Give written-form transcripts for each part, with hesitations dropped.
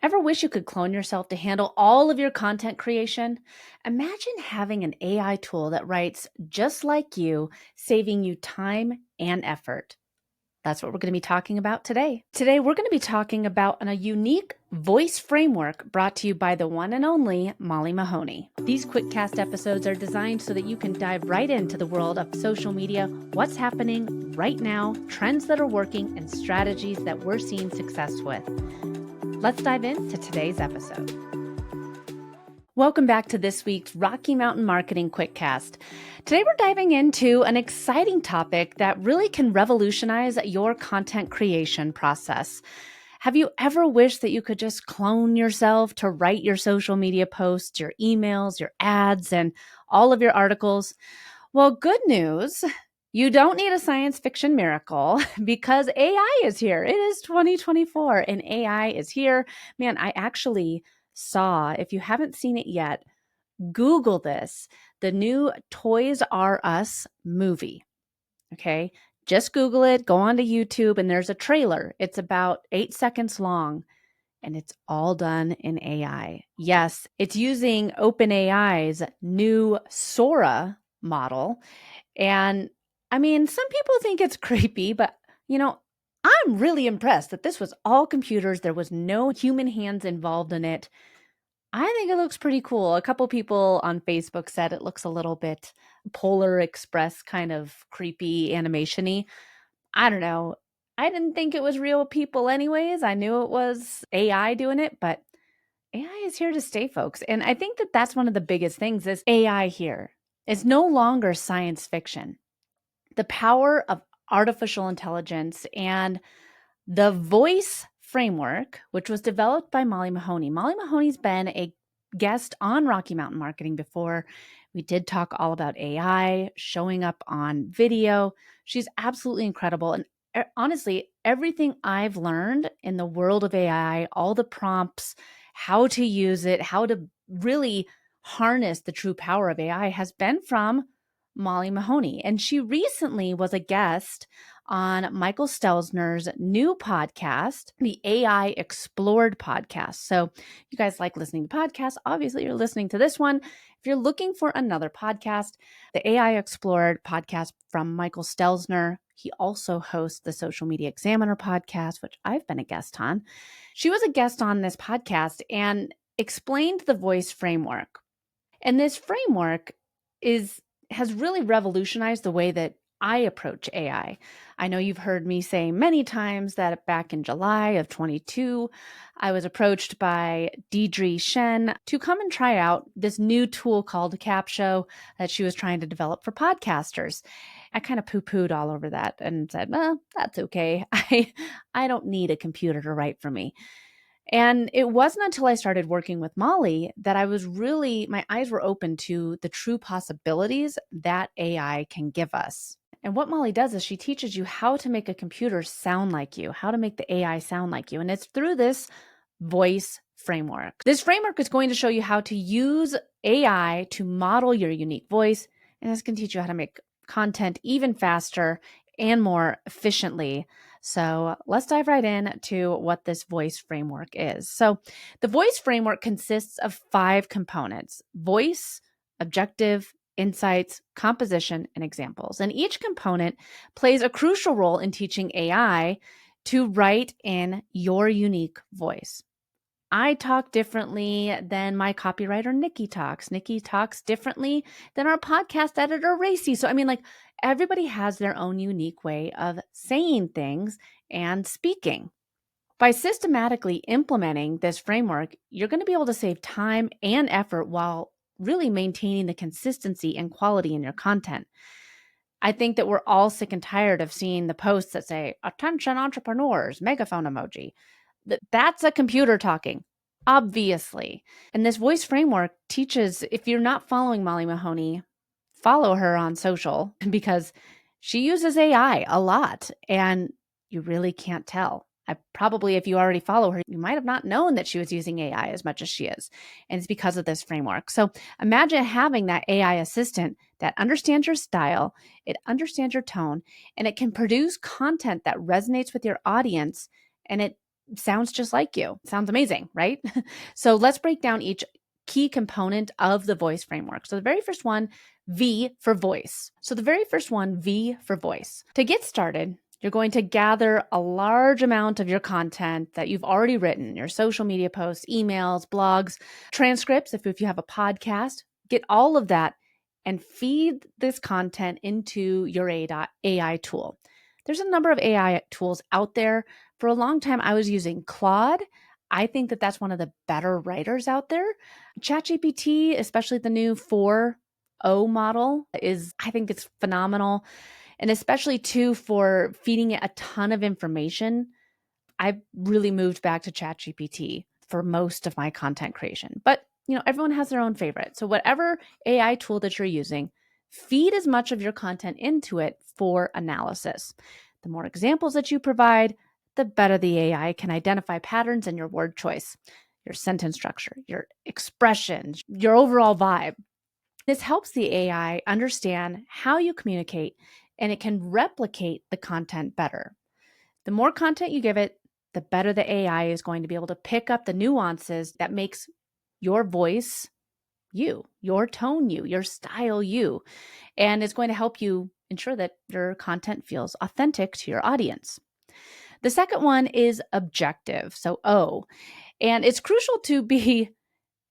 Ever wish you could clone yourself to handle all of your content creation? Imagine having an AI tool that writes just like you, saving you time and effort. That's what we're going to be talking about today. Today, we're going to be talking about a unique voice framework brought to you by the one and only Molly Mahoney. These quick-cast episodes are designed so that you can dive right into the world of social media, what's happening right now, trends that are working, and strategies that we're seeing success with. Let's dive into today's episode. Welcome back to this week's Rocky Mountain Marketing Quickcast. Today we're diving into an exciting topic that really can revolutionize your content creation process. Have you ever wished that you could just clone yourself to write your social media posts, your emails, your ads, and all of your articles? Well, good news. You don't need a science fiction miracle because AI is here. It is 2024 and AI is here. Man, I actually saw, if you haven't seen it yet, Google this, the new Toys R Us movie. Okay. Just Google it, go onto YouTube, and there's a trailer. It's about 8 seconds long and it's all done in AI. Yes, it's using OpenAI's new Sora model. And I mean, some people think it's creepy, but I'm really impressed that this was all computers. There was no human hands involved in it. I think it looks pretty cool. A couple people on Facebook said it looks a little bit Polar Express kind of creepy animation-y. I don't know. I didn't think it was real people anyways. I knew it was AI doing it, but AI is here to stay, folks. And I think that that's one of the biggest things is AI here. It's no longer science fiction. The power of artificial intelligence and the voice framework, which was developed by Molly Mahoney. Molly Mahoney's been a guest on Rocky Mountain Marketing before. We did talk all about AI showing up on video. She's absolutely incredible. And honestly, everything I've learned in the world of AI, all the prompts, how to use it, how to really harness the true power of AI has been from Molly Mahoney. And she recently was a guest on Michael Stelzner's new podcast, the AI Explored podcast. So you guys like listening to podcasts, obviously you're listening to this one. If you're looking for another podcast, the AI Explored podcast from Michael Stelzner, he also hosts the Social Media Examiner podcast, which I've been a guest on. She was a guest on this podcast and explained the voice framework. And this framework has really revolutionized the way that I approach AI. I know you've heard me say many times that back in July of 22, I was approached by Deidre Shen to come and try out this new tool called Capsho that she was trying to develop for podcasters. I kind of poo-pooed all over that and said, well, that's okay. I don't need a computer to write for me. And it wasn't until I started working with Molly that my eyes were open to the true possibilities that AI can give us. And what Molly does is she teaches you how to make a computer sound like you, how to make the AI sound like you. And it's through this voice framework. This framework is going to show you how to use AI to model your unique voice. And it's going to teach you how to make content even faster and more efficiently. So let's dive right in to what this voice framework is. So the voice framework consists of 5 components: voice, objective, insights, composition, and examples. And each component plays a crucial role in teaching AI to write in your unique voice. I talk differently than my copywriter, Nikki talks. Nikki talks differently than our podcast editor, Racy. So, everybody has their own unique way of saying things and speaking. By systematically implementing this framework, you're going to be able to save time and effort while really maintaining the consistency and quality in your content. I think that we're all sick and tired of seeing the posts that say, "Attention entrepreneurs, megaphone emoji." That's a computer talking, obviously. And this voice framework teaches, if you're not following Molly Mahoney, follow her on social because she uses AI a lot and you really can't tell. If you already follow her, you might have not known that she was using AI as much as she is. And it's because of this framework. So imagine having that AI assistant that understands your style, it understands your tone, and it can produce content that resonates with your audience, and it sounds just like you. Sounds amazing, right? So let's break down each key component of the voice framework. So the very first one, V for voice. So the very first one, V for voice. To get started, you're going to gather a large amount of your content that you've already written, your social media posts, emails, blogs, transcripts, if you have a podcast, get all of that and feed this content into your AI tool. There's a number of AI tools out there. For a long time, I was using Claude. I think that that's one of the better writers out there. ChatGPT, especially the new 4.0 model, I think it's phenomenal. And especially too for feeding it a ton of information. I've really moved back to ChatGPT for most of my content creation. But, everyone has their own favorite. So whatever AI tool that you're using, feed as much of your content into it for analysis. The more examples that you provide, the better the AI can identify patterns in your word choice, your sentence structure, your expressions, your overall vibe. This helps the AI understand how you communicate, and it can replicate the content better. The more content you give it, the better the AI is going to be able to pick up the nuances that makes your voice you, your tone you, your style you, and it's going to help you ensure that your content feels authentic to your audience. The second one is objective, so O, and it's crucial to be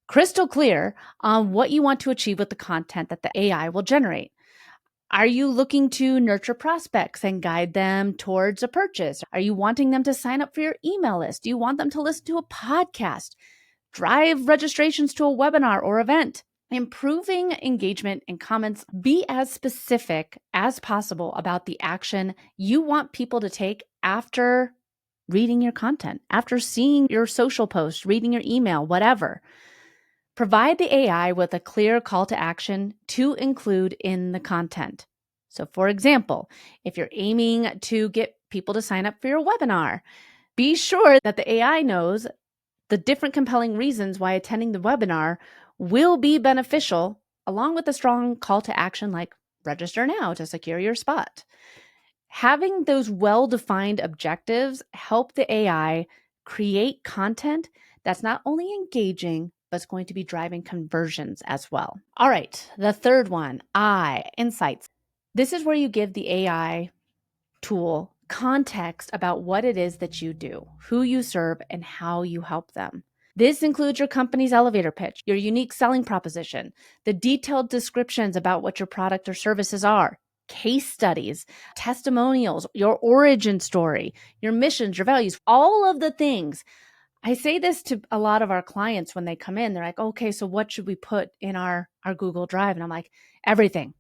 crystal clear on what you want to achieve with the content that the AI will generate. Are you looking to nurture prospects and guide them towards a purchase? Are you wanting them to sign up for your email list? Do you want them to listen to a podcast? Drive registrations to a webinar or event? Improving engagement and comments. Be as specific as possible about the action you want people to take after reading your content, after seeing your social post, reading your email, whatever. Provide the AI with a clear call to action to include in the content. So, for example, if you're aiming to get people to sign up for your webinar, be sure that the AI knows the different compelling reasons why attending the webinar will be beneficial, along with a strong call to action like register now to secure your spot. Having those well-defined objectives help the AI create content that's not only engaging, but it's going to be driving conversions as well. All right, the third one, insights. This is where you give the AI tool context about what it is that you do, who you serve, and how you help them. This includes your company's elevator pitch, your unique selling proposition, the detailed descriptions about what your product or services are, case studies, testimonials, your origin story, your missions, your values, all of the things. I say this to a lot of our clients when they come in. They're like, okay, so what should we put in our Google Drive? And I'm like, everything.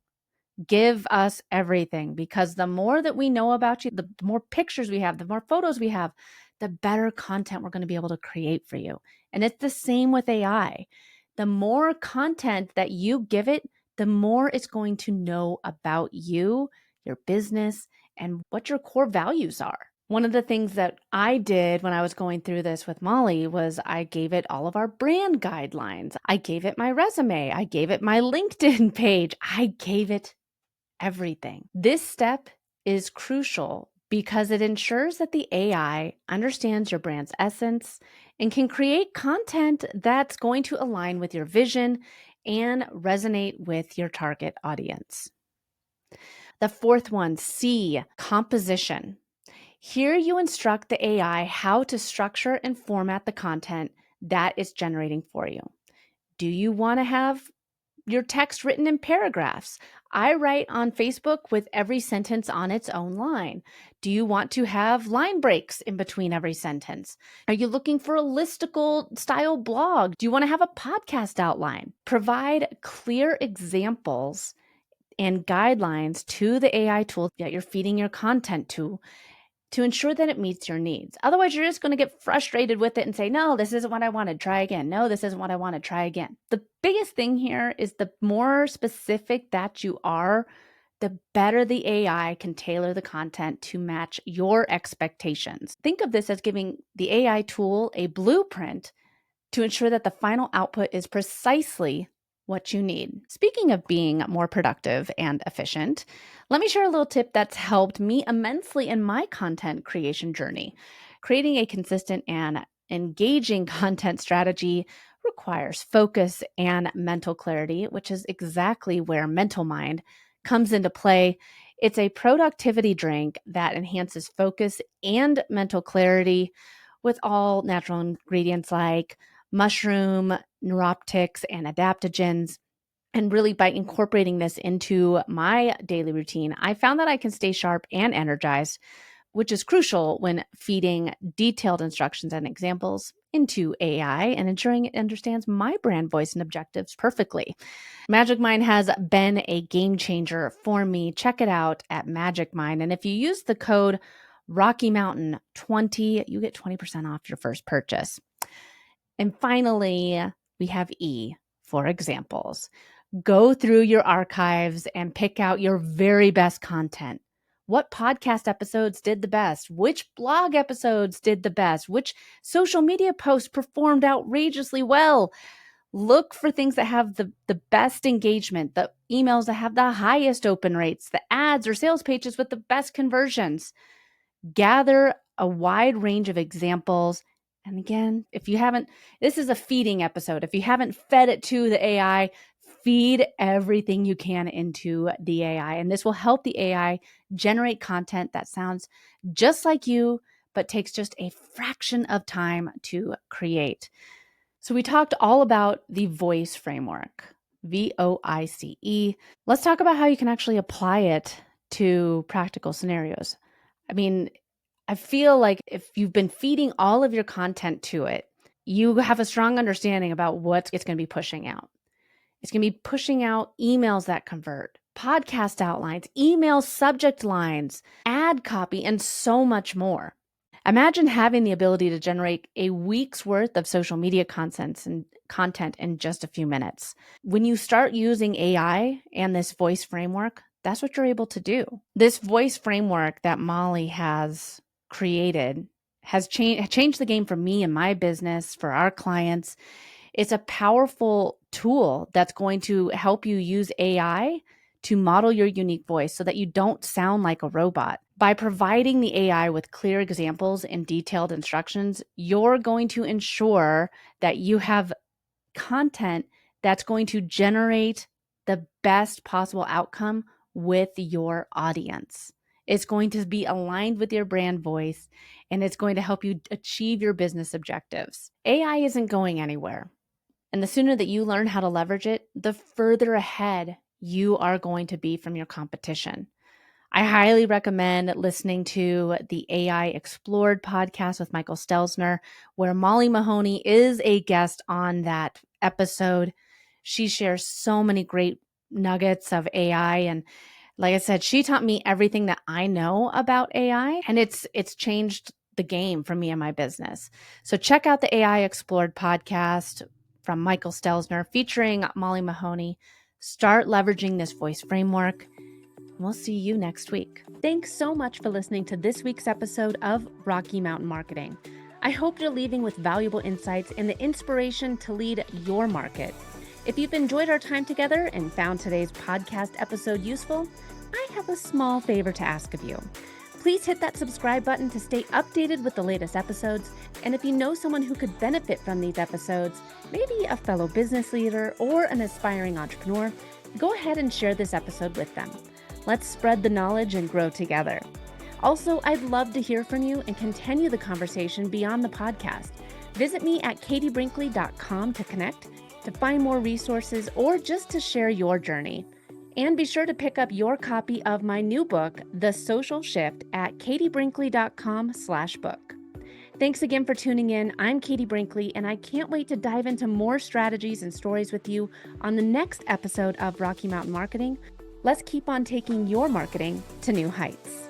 Give us everything, because the more that we know about you, the more pictures we have, the more photos we have, the better content we're going to be able to create for you. And it's the same with AI. The more content that you give it, the more it's going to know about you, your business, and what your core values are. One of the things that I did when I was going through this with Molly was I gave it all of our brand guidelines. I gave it my resume. I gave it my LinkedIn page. I gave it everything. This step is crucial because it ensures that the AI understands your brand's essence and can create content that's going to align with your vision and resonate with your target audience. The fourth one, C, composition. Here you instruct the AI how to structure and format the content that it's generating for you. Do you want to have your text written in paragraphs? I write on Facebook with every sentence on its own line. Do you want to have line breaks in between every sentence? Are you looking for a listicle style blog? Do you want to have a podcast outline? Provide clear examples and guidelines to the AI tool that you're feeding your content to ensure that it meets your needs. Otherwise, you're just going to get frustrated with it and say, no, this isn't what I wanted, try again. No, this isn't what I wanted, try again. The biggest thing here is the more specific that you are, the better the AI can tailor the content to match your expectations. Think of this as giving the AI tool a blueprint to ensure that the final output is precisely what you need. Speaking of being more productive and efficient, let me share a little tip that's helped me immensely in my content creation journey. Creating a consistent and engaging content strategy requires focus and mental clarity, which is exactly where Mental Mind comes into play. It's a productivity drink that enhances focus and mental clarity with all natural ingredients like mushroom, neuroptics, and adaptogens. And really, by incorporating this into my daily routine, I found that I can stay sharp and energized, which is crucial when feeding detailed instructions and examples into AI and ensuring it understands my brand voice and objectives perfectly. Magic Mind has been a game changer for me. Check it out at Magic Mind. And if you use the code Rocky Mountain 20, you get 20% off your first purchase. And finally, we have E for examples. Go through your archives and pick out your very best content. What podcast episodes did the best? Which blog episodes did the best? Which social media posts performed outrageously well? Look for things that have the best engagement, the emails that have the highest open rates, the ads or sales pages with the best conversions. Gather a wide range of examples. And again, if you haven't, this is a feeding episode. If you haven't fed it to the AI, feed everything you can into the AI. And this will help the AI generate content that sounds just like you, but takes just a fraction of time to create. So we talked all about the voice framework, VOICE. Let's talk about how you can actually apply it to practical scenarios. I mean, I feel like if you've been feeding all of your content to it, you have a strong understanding about what it's going to be pushing out. It's going to be pushing out emails that convert, podcast outlines, email subject lines, ad copy, and so much more. Imagine having the ability to generate a week's worth of social media content in just a few minutes. When you start using AI and this voice framework, that's what you're able to do. This voice framework that Molly has created has changed the game for me and my business, for our clients. It's a powerful tool that's going to help you use AI to model your unique voice so that you don't sound like a robot. By providing the AI with clear examples and detailed instructions, you're going to ensure that you have content that's going to generate the best possible outcome with your audience. It's going to be aligned with your brand voice, and it's going to help you achieve your business objectives. AI isn't going anywhere. And the sooner that you learn how to leverage it, the further ahead you are going to be from your competition. I highly recommend listening to the AI Explored podcast with Michael Stelzner, where Molly Mahoney is a guest on that episode. She shares so many great nuggets of AI. And like I said, she taught me everything that I know about AI, and it's changed the game for me and my business. So check out the AI Explored podcast from Michael Stelzner featuring Molly Mahoney. Start leveraging this voice framework. We'll see you next week. Thanks so much for listening to this week's episode of Rocky Mountain Marketing. I hope you're leaving with valuable insights and the inspiration to lead your market. If you've enjoyed our time together and found today's podcast episode useful, I have a small favor to ask of you. Please hit that subscribe button to stay updated with the latest episodes. And if you know someone who could benefit from these episodes, maybe a fellow business leader or an aspiring entrepreneur, go ahead and share this episode with them. Let's spread the knowledge and grow together. Also, I'd love to hear from you and continue the conversation beyond the podcast. Visit me at katiebrinkley.com to connect, to find more resources, or just to share your journey. And be sure to pick up your copy of my new book, The Social Shift, at katiebrinkley.com/book. Thanks again for tuning in. I'm Katie Brinkley, and I can't wait to dive into more strategies and stories with you on the next episode of Rocky Mountain Marketing. Let's keep on taking your marketing to new heights.